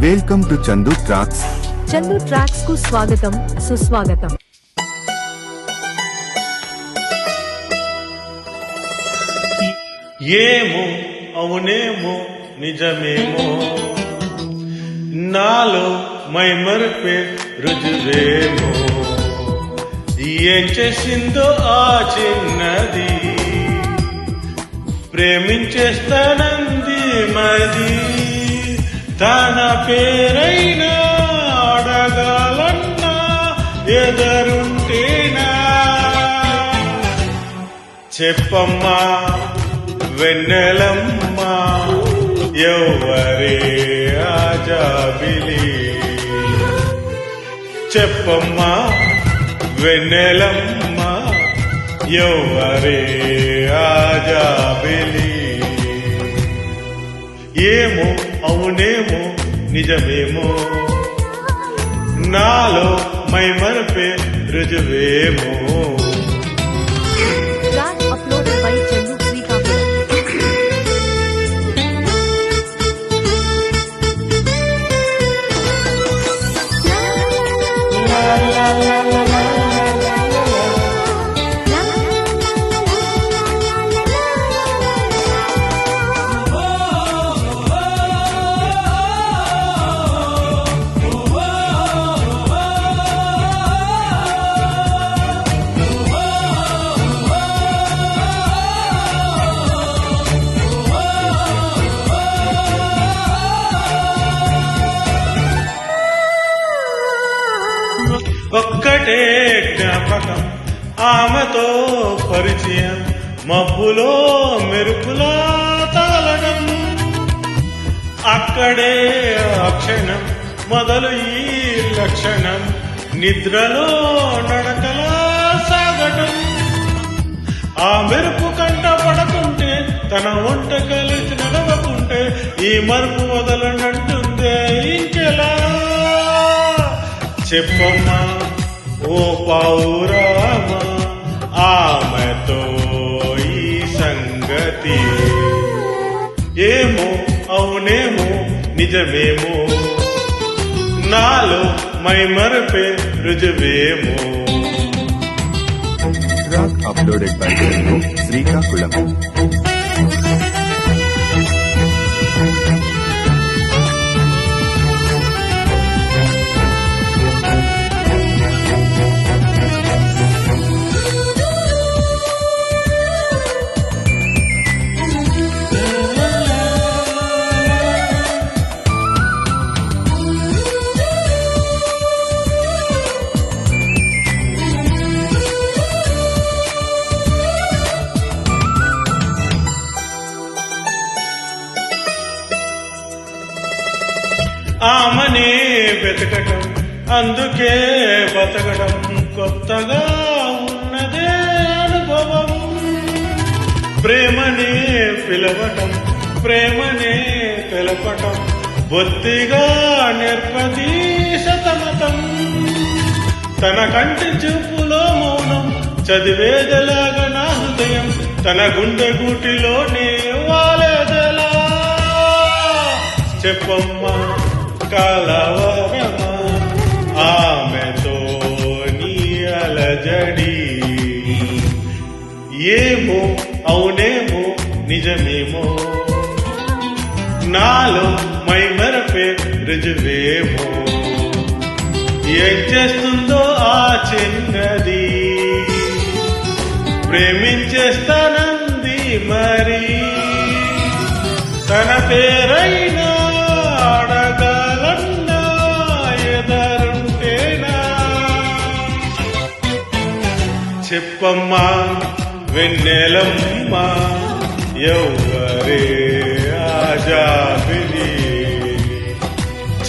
Welcome to Chandu tracks. Chandu tracks కు స్వాగతం, సుస్వాగతం. ఏమో అవునేమో నిజమేమో నాలో మైమరిపే రుజువేమో ఏం చేసిందో ఆ చిన్నది ప్రేమించేస్తానంది మది తన పేరైనా అడగాలన్నా ఎదరుంటేనా చెప్పమ్మా వెన్నెలమ్మా ఎవ్వరే ఆజాబిలి చెప్పమ్మా వెన్నెలమ్మా ఎవ్వరే ఆజాబిలి ఏమో అవునేమో నిజమేమో నాలో మైమరిపే రుజువేమో. Track uploaded by Chandu Srikakulam. ఒక్కటే జ్ఞాపకం ఆమెతో పరిచయం మబ్బులో మెరుపులా తాళడం అక్కడే అక్షణం మొదలు ఈ లక్షణం నిద్రలో నడకలా సాగటం ఆ మెరుపు కంట పడకుంటే తన వంట కలిసి నడవకుంటే ఈ మరుపు వదలనంటుందే ఇంకెలా చెప్పమ్మా ఓ పావురామా ఆమెతో ఈ సంగతి ఏమో అవునేమో నిజమేమో నాలో మైమరిపే రుజువేమో. Track uploaded by Chandu Srikakulam. ఆమనే వెతకటం అందుకే బతకడం కొత్తగా ఉన్నదే అనుభవం ప్రేమనే పిలవటం ప్రేమనే తెలపటం బొత్తిగా నేర్పది శతమతం తన కంటి చూపులో మౌనం చదివేదలాగా నా హృదయం తన గుండె గూటిలోనే వాలేదలా చెప్పమ్మా కలవరమా ఆమెతో నీ అలజడి ఏమో అవునేమో నిజమేమో నాలో మైమరిపే రుజువేమో ఏం చేస్తుందో ఆ చిన్నది ప్రేమించేస్తానంది మరి తన పేరైనా అడగాలన్నా ఎదరుంటేనా చెప్పమ్మా వెన్నెలమ్మా ఎవ్వరే ఆజాబిలి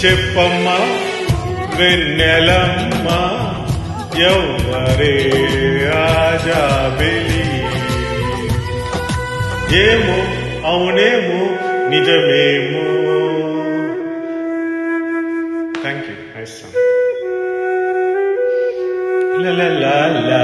చెప్పమ్మా వెన్నెలమ్మా ఎవ్వరే ఆజాబిలి ఏమో అవునేమో నిజమేమో. Thank you. Nice song. లా లా లా లా